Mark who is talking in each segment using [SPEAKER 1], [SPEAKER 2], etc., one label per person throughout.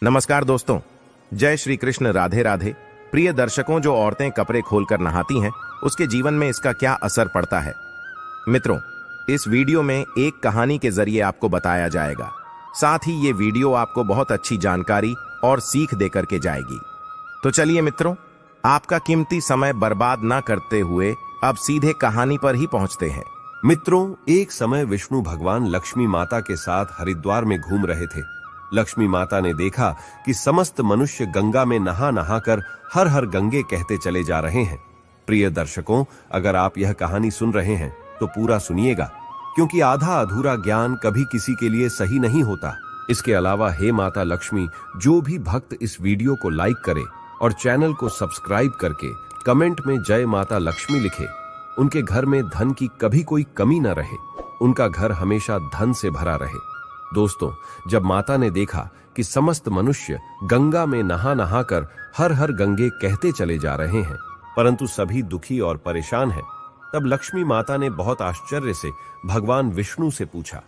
[SPEAKER 1] नमस्कार दोस्तों, जय श्री कृष्ण। राधे राधे। प्रिय दर्शकों, जो औरतें कपड़े खोलकर नहाती हैं उसके जीवन में इसका क्या असर पड़ता है। मित्रों, इस वीडियो में एक कहानी के जरिए आपको बताया जाएगा। साथ ही ये वीडियो आपको बहुत अच्छी जानकारी और सीख देकर के जाएगी। तो चलिए मित्रों, आपका कीमती समय बर्बाद ना करते हुए अब सीधे कहानी पर ही पहुंचते हैं।
[SPEAKER 2] मित्रों, एक समय विष्णु भगवान लक्ष्मी माता के साथ हरिद्वार में घूम रहे थे। लक्ष्मी माता ने देखा कि समस्त मनुष्य गंगा में नहा नहाकर हर हर गंगे कहते चले जा रहे हैं। प्रिय दर्शकों, अगर आप यह कहानी सुन रहे हैं तो पूरा सुनिएगा, क्योंकि आधा अधूरा ज्ञान कभी किसी के लिए सही नहीं होता। इसके अलावा हे माता लक्ष्मी, जो भी भक्त इस वीडियो को लाइक करे और चैनल को सब्सक्राइब करके कमेंट में जय माता लक्ष्मी लिखे, उनके घर में धन की कभी कोई कमी न रहे, उनका घर हमेशा धन से भरा रहे। दोस्तों, जब माता ने देखा कि समस्त मनुष्य गंगा में नहा नहाकर हर हर गंगे कहते चले जा रहे हैं, परंतु सभी दुखी और परेशान हैं, तब लक्ष्मी माता ने बहुत आश्चर्य से भगवान विष्णु से पूछा,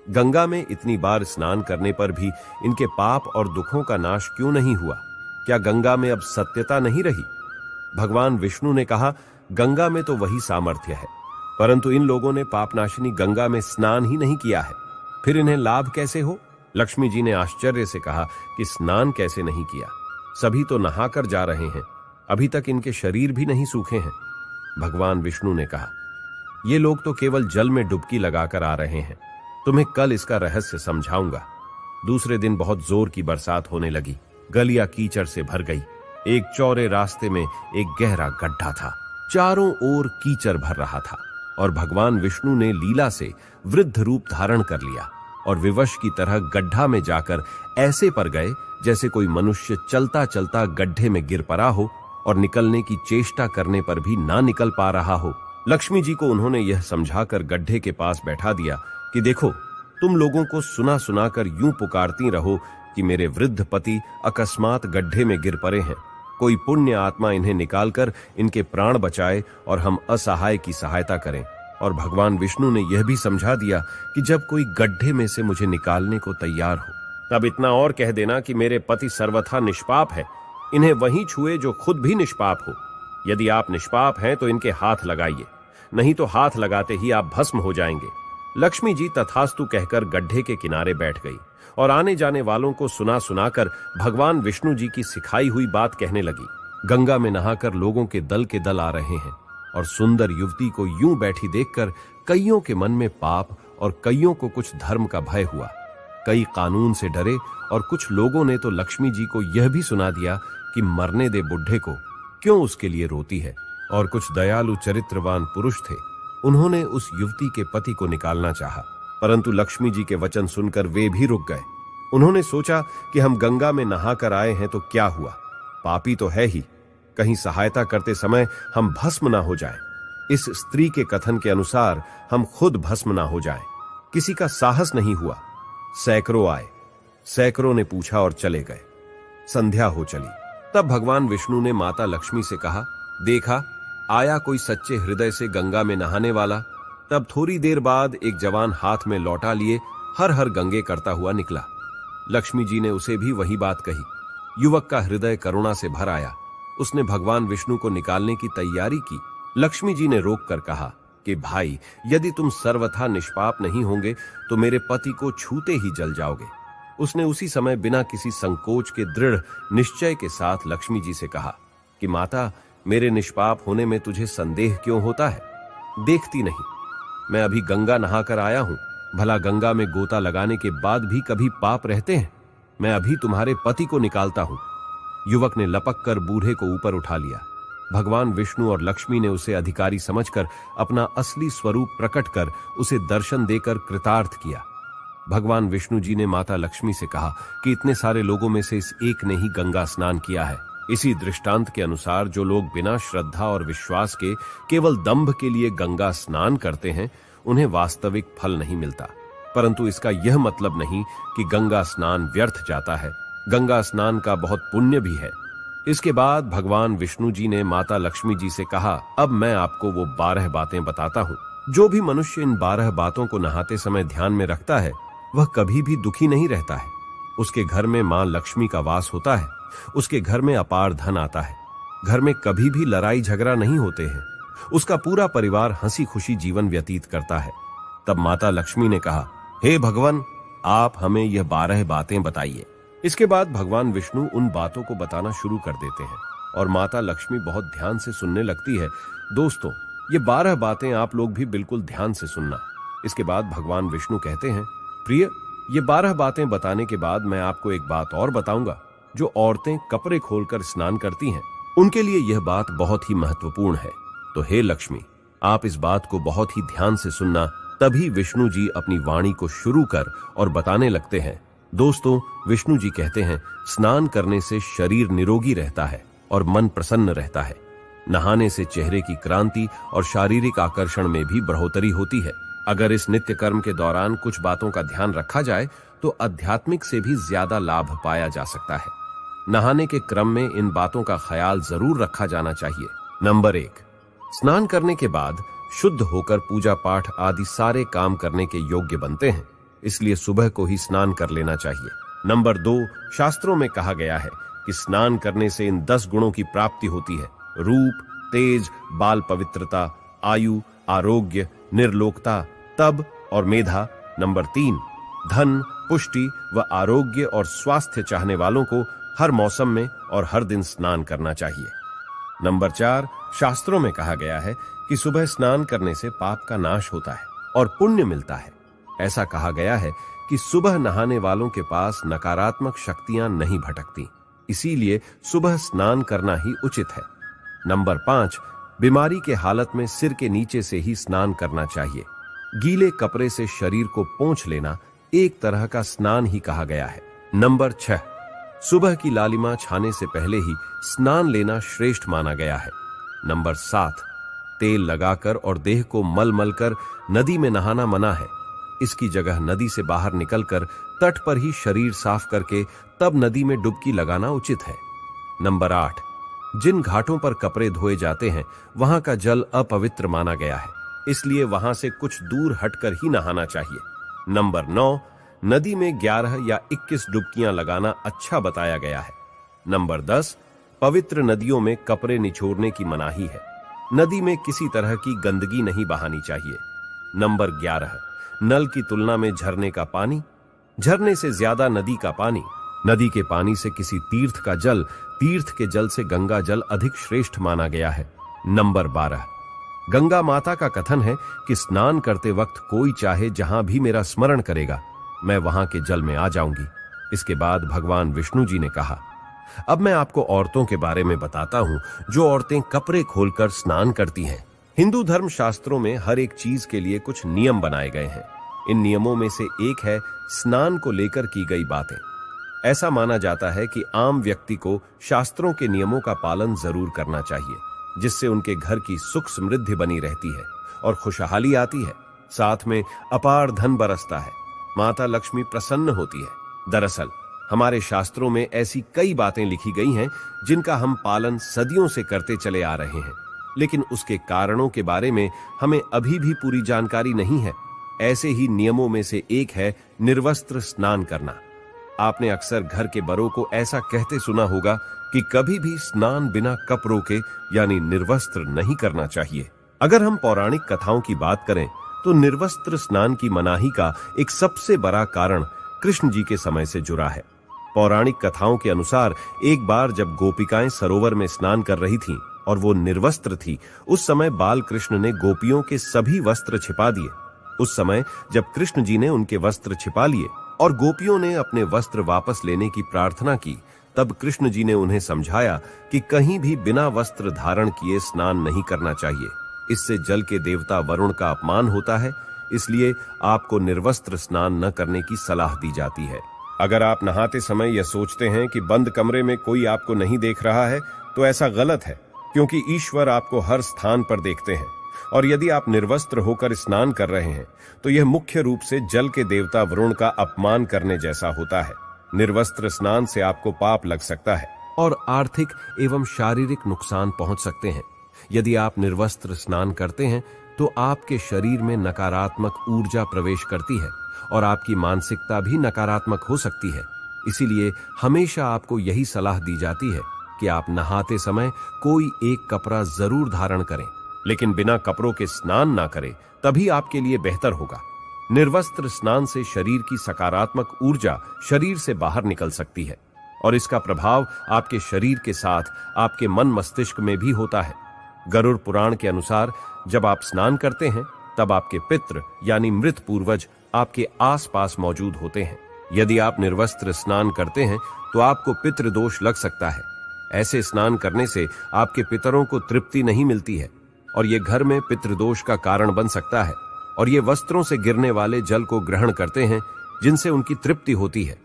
[SPEAKER 2] गंगा में इतनी बार स्नान करने पर भी इनके पाप और दुखों का नाश क्यों नहीं हुआ? क्या गंगा में अब सत्यता नहीं रही? भगवान विष्णु ने कहा, गंगा में तो वही सामर्थ्य है, परंतु इन लोगों ने पापनाशिनी गंगा में स्नान ही नहीं किया है, फिर इन्हें लाभ कैसे हो? लक्ष्मी जी ने आश्चर्य से कहा कि स्नान कैसे नहीं किया? सभी तो नहाकर जा रहे हैं, अभी तक इनके शरीर भी नहीं सूखे हैं। भगवान विष्णु ने कहा, ये लोग तो केवल जल में डुबकी लगाकर आ रहे हैं, तुम्हें कल इसका रहस्य समझाऊंगा। दूसरे दिन बहुत जोर की बरसात होने लगी, गलियां कीचड़ से भर गई। एक चौड़े रास्ते में एक गहरा गड्ढा था, चारों ओर कीचड़ भर रहा था और भगवान विष्णु ने लीला से वृद्ध रूप धारण कर लिया और विवश की तरह गड्ढा में जाकर ऐसे पर गए जैसे कोई मनुष्य चलता चलता गड्ढे में गिर पड़ा हो और निकलने की चेष्टा करने पर भी ना निकल पा रहा हो। लक्ष्मी जी को उन्होंने यह समझाकर गड्ढे के पास बैठा दिया कि देखो, तुम लोगों को सुना सुनाकर यूं पुकारती रहो कि मेरे वृद्ध पति अकस्मात गड्ढे में गिर पड़े हैं, कोई पुण्य आत्मा इन्हें निकालकर इनके प्राण बचाए और हम असहाय की सहायता करें। और भगवान विष्णु ने यह भी समझा दिया कि जब कोई गड्ढे में से मुझे निकालने को तैयार हो, तब इतना और कह देना कि मेरे पति सर्वथा निष्पाप है, इन्हें वहीं छुए जो खुद भी निष्पाप हो। यदि आप निष्पाप हैं तो इनके हाथ लगाइए, नहीं तो हाथ लगाते ही आप भस्म हो जाएंगे। लक्ष्मी जी तथास्तु कहकर गड्ढे के किनारे बैठ गई और आने जाने वालों को सुना सुनाकर भगवान विष्णु जी की सिखाई हुई बात कहने लगी। गंगा में नहाकर लोगों के दल आ रहे हैं और सुंदर युवती को यूं बैठी देखकर कईयों के मन में पाप और कईयों को कुछ धर्म का भय हुआ। कई कानून से डरे और कुछ लोगों ने तो लक्ष्मी जी को यह भी सुना दिया कि मरने दे बुढ़े को, क्यों उसके लिए रोती है। और कुछ दयालु चरित्रवान पुरुष थे, उन्होंने उस युवती के पति को निकालना चाहा, परंतु लक्ष्मी जी के वचन सुनकर वे भी रुक गए। उन्होंने सोचा कि हम गंगा में नहाकर आए हैं तो क्या हुआ, पापी तो है ही, कहीं सहायता करते समय हम भस्म ना हो जाएं। इस स्त्री के कथन के अनुसार हम खुद भस्म ना हो जाएं। किसी का साहस नहीं हुआ। सैकड़ों आए, सैकड़ों ने पूछा और चले गए। संध्या हो चली, तब भगवान विष्णु ने माता लक्ष्मी से कहा, देखा आया कोई सच्चे हृदय से गंगा में नहाने वाला। तब थोड़ी देर बाद एक जवान हाथ में लौटा लिए हर हर गंगे करता हुआ निकला। लक्ष्मी जी ने उसे भी वही बात कही। युवक का हृदय करुणा से भर आया, उसने भगवान विष्णु को निकालने की तैयारी की। लक्ष्मी जी ने रोककर कहा कि भाई, यदि तुम सर्वथा निष्पाप नहीं होंगे तो मेरे पति को छूते ही जल जाओगे। उसने उसी समय बिना किसी संकोच के दृढ़ निश्चय के साथ लक्ष्मी जी से कहा कि माता, मेरे निष्पाप होने में तुझे संदेह क्यों होता है? देखती नहीं, मैं अभी गंगा नहाकर आया हूं, भला गंगा में गोता लगाने के बाद भी कभी पाप रहते हैं? मैं अभी तुम्हारे पति को निकालता हूं। युवक ने लपक कर बूढ़े को ऊपर उठा लिया। भगवान विष्णु और लक्ष्मी ने उसे अधिकारी समझकर अपना असली स्वरूप प्रकट कर उसे दर्शन देकर कृतार्थ किया। भगवान विष्णु जी ने माता लक्ष्मी से कहा कि इतने सारे लोगों में से इस एक ने ही गंगा स्नान किया है। इसी दृष्टांत के अनुसार जो लोग बिना श्रद्धा और विश्वास के केवल दंभ के लिए गंगा स्नान करते हैं, उन्हें वास्तविक फल नहीं मिलता। परंतु इसका यह मतलब नहीं कि गंगा स्नान व्यर्थ जाता है। गंगा स्नान का बहुत पुण्य भी है। इसके बाद भगवान विष्णु जी ने माता लक्ष्मी जी से कहा, अब मैं आपको वो 12 बातें बताता हूँ। जो भी मनुष्य इन 12 बातों को नहाते समय ध्यान में रखता है, वह कभी भी दुखी नहीं रहता है। उसके घर में मां लक्ष्मी का वास होता है। उसके घर में अपार धन आता है। घर में कभी भी लड़ाई झगड़ा नहीं होते हैं। उसका पूरा परिवार हंसी खुशी जीवन व्यतीत करता है। तब माता लक्ष्मी ने कहा, हे भगवान, आप हमें यह 12 बातें बताइए। इसके बाद भगवान विष्णु उन बातों को बताना शुरू कर देते हैं और माता लक्ष्मी बहुत ध्यान से सुनने लगती है। दोस्तों, ये 12 बातें आप लोग भी बिल्कुल ध्यान से सुनना। इसके बाद भगवान विष्णु कहते हैं, प्रिय, ये 12 बातें बताने के बाद मैं आपको एक बात और बताऊंगा। जो औरतें कपड़े खोलकर स्नान करती हैं, उनके लिए यह बात बहुत ही महत्वपूर्ण है। तो हे लक्ष्मी, आप इस बात को बहुत ही ध्यान से सुनना। तभी विष्णु जी अपनी वाणी को शुरू कर और बताने लगते हैं। दोस्तों, विष्णु जी कहते हैं, स्नान करने से शरीर निरोगी रहता है और मन प्रसन्न रहता है। नहाने से चेहरे की क्रांति और शारीरिक आकर्षण में भी बढ़ोतरी होती है। अगर इस नित्य कर्म के दौरान कुछ बातों का ध्यान रखा जाए तो आध्यात्मिक से भी ज्यादा लाभ पाया जा सकता है। नहाने के क्रम में इन बातों का ख्याल जरूर रखा जाना चाहिए। नंबर 1, स्नान करने के बाद शुद्ध होकर पूजा पाठ आदि सारे काम करने के योग्य बनते हैं, इसलिए सुबह को ही स्नान कर लेना चाहिए। नंबर 2, शास्त्रों में कहा गया है कि स्नान करने से इन 10 गुणों की प्राप्ति होती है: रूप, तेज, बाल पवित्रता, आयु, आरोग्य, निर्लोकता, तप और मेधा। नंबर 3, धन, पुष्टि व आरोग्य और स्वास्थ्य चाहने वालों को हर मौसम में और हर दिन स्नान करना चाहिए। नंबर 4, शास्त्रों में कहा गया है कि सुबह स्नान करने से पाप का नाश होता है और पुण्य मिलता है। ऐसा कहा गया है कि सुबह नहाने वालों के पास नकारात्मक शक्तियां नहीं भटकती, इसीलिए सुबह स्नान करना ही उचित है। नंबर 5, बीमारी के हालत में सिर के नीचे से ही स्नान करना चाहिए। गीले कपड़े से शरीर को पोंछ लेना एक तरह का स्नान ही कहा गया है। नंबर 6, सुबह की लालिमा छाने से पहले ही स्नान लेना श्रेष्ठ माना गया है। नंबर 7, तेल लगाकर और देह को मल मल कर नदी में नहाना मना है। इसकी जगह नदी से बाहर निकलकर तट पर ही शरीर साफ करके तब नदी में डुबकी लगाना उचित है। नंबर 8, जिन घाटों पर कपड़े धोए जाते हैं वहां का जल अपवित्र माना गया है, इसलिए वहां से कुछ दूर हटकर ही नहाना चाहिए। नंबर 9, नदी में 11 या 21 डुबकियां लगाना अच्छा बताया गया है। नंबर 10, पवित्र नदियों में कपड़े निचोड़ने की मनाही है। नदी में किसी तरह की गंदगी नहीं बहानी चाहिए। नंबर 11, नल की तुलना में झरने का पानी, झरने से ज्यादा नदी का पानी, नदी के पानी से किसी तीर्थ का जल, तीर्थ के जल से गंगा जल अधिक श्रेष्ठ माना गया है। नंबर 12, गंगा माता का कथन है कि स्नान करते वक्त कोई चाहे जहां भी मेरा स्मरण करेगा, मैं वहां के जल में आ जाऊंगी। इसके बाद भगवान विष्णु जी ने कहा, अब मैं आपको औरतों के बारे में बताता हूं जो औरतें कपड़े खोलकर स्नान करती हैं। हिंदू धर्म शास्त्रों में हर एक चीज के लिए कुछ नियम बनाए गए हैं। इन नियमों में से एक है स्नान को लेकर की गई बातें। ऐसा माना जाता है कि आम व्यक्ति को शास्त्रों के नियमों का पालन जरूर करना चाहिए, जिससे उनके घर की सुख समृद्धि बनी रहती है और खुशहाली आती है। साथ में अपार धन बरसता है, माता लक्ष्मी प्रसन्न होती है। दरअसल हमारे शास्त्रों में ऐसी कई बातें लिखी गई हैं जिनका हम पालन सदियों से करते चले आ रहे हैं, लेकिन उसके कारणों के बारे में हमें अभी भी पूरी जानकारी नहीं है। ऐसे ही नियमों में से एक है निर्वस्त्र स्नान करना। आपने अक्सर घर के बड़ों को ऐसा कहते सुना होगा कि कभी भी स्नान बिना कपड़ों के यानी निर्वस्त्र नहीं करना चाहिए। अगर हम पौराणिक कथाओं की बात करें तो निर्वस्त्र स्नान की मनाही का एक सबसे बड़ा कारण कृष्ण जी के समय से जुड़ा है। पौराणिक कथाओं के अनुसार एक बार जब गोपिकाएं सरोवर में स्नान कर रही थीं और वो निर्वस्त्र थी, उस समय बाल कृष्ण ने गोपियों के सभी वस्त्र छिपा दिए। उस समय जब कृष्ण जी ने उनके वस्त्र छिपा लिए और गोपियों ने अपने वस्त्र वापस लेने की प्रार्थना की, तब कृष्ण जी ने उन्हें समझाया कि कहीं भी बिना वस्त्र धारण किए स्नान नहीं करना चाहिए। इससे जल के देवता वरुण का अपमान होता है, इसलिए आपको निर्वस्त्र स्नान न करने की सलाह दी जाती है। अगर आप नहाते समय यह सोचते हैं कि बंद कमरे में कोई आपको नहीं देख रहा है, तो ऐसा गलत है, क्योंकि ईश्वर आपको हर स्थान पर देखते हैं। और यदि आप निर्वस्त्र होकर स्नान कर रहे हैं तो यह मुख्य रूप से जल के देवता वरुण का अपमान करने जैसा होता है। निर्वस्त्र स्नान से आपको पाप लग सकता है और आर्थिक एवं शारीरिक नुकसान पहुंच सकते हैं। यदि आप निर्वस्त्र स्नान करते हैं तो आपके शरीर में नकारात्मक ऊर्जा प्रवेश करती है और आपकी मानसिकता भी नकारात्मक हो सकती है। इसीलिए हमेशा आपको यही सलाह दी जाती है कि आप नहाते समय कोई एक कपड़ा जरूर धारण करें, लेकिन बिना कपड़ों के स्नान ना करें, तभी आपके लिए बेहतर होगा। निर्वस्त्र स्नान से शरीर की सकारात्मक ऊर्जा शरीर से बाहर निकल सकती है और इसका प्रभाव आपके शरीर के साथ आपके मन मस्तिष्क में भी होता है। गरुड़ पुराण के अनुसार जब आप स्नान करते हैं तब आपके पितृ यानी मृत पूर्वज आपके आसपास मौजूद होते हैं। यदि आप निर्वस्त्र स्नान करते हैं तो आपको पितृदोष लग सकता है। ऐसे स्नान करने से आपके पितरों को तृप्ति नहीं मिलती है और ये घर में पितृदोष का कारण बन सकता है और ये वस्त्रों से गिरने वाले जल को ग्रहण करते हैं जिनसे उनकी तृप्ति होती है।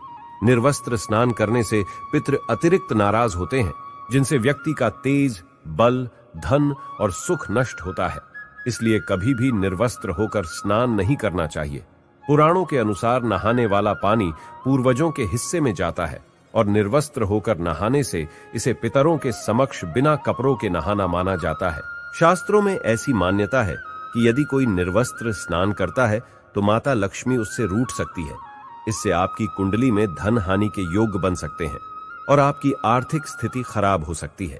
[SPEAKER 2] निर्वस्त्र स्नान करने से पितृ अतिरिक्त नाराज होते हैं जिनसे व्यक्ति का तेज, बल, धन और सुख नष्ट होता है। इसलिए कभी भी निर्वस्त्र होकर स्नान नहीं करना चाहिए। पुराणों के अनुसार नहाने वाला पानी पूर्वजों के हिस्से में जाता है और निर्वस्त्र होकर नहाने से इसे पितरों के समक्ष बिना कपड़ों के नहाना माना जाता है। शास्त्रों में ऐसी मान्यता है कि यदि कोई निर्वस्त्र स्नान करता है तो माता लक्ष्मी उससे रूठ सकती है। इससे आपकी कुंडली में धन हानि के योग बन सकते हैं और आपकी आर्थिक स्थिति खराब हो सकती है।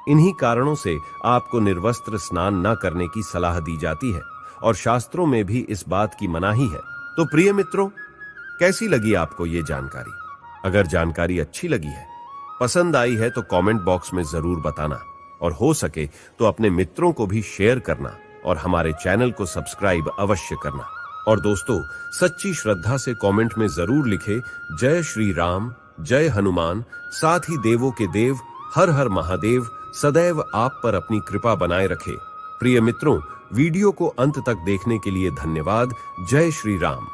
[SPEAKER 2] इन्हीं कारणों से आपको निर्वस्त्र स्नान न करने की सलाह दी जाती है और शास्त्रों में भी इस बात की मनाही है। तो प्रिय मित्रों, कैसी लगी आपको ये जानकारी? अगर जानकारी अच्छी लगी है, पसंद आई है तो कमेंट बॉक्स में जरूर बताना और हो सके तो अपने मित्रों को भी शेयर करना और हमारे चैनल को सब्सक्राइब अवश्य करना। और दोस्तों, सच्ची श्रद्धा से कमेंट में जरूर लिखे जय श्री राम, जय हनुमान, साथ ही देवों के देव हर हर महादेव सदैव आप पर अपनी कृपा बनाए रखे। प्रिय मित्रों, वीडियो को अंत तक देखने के लिए धन्यवाद। जय श्री राम।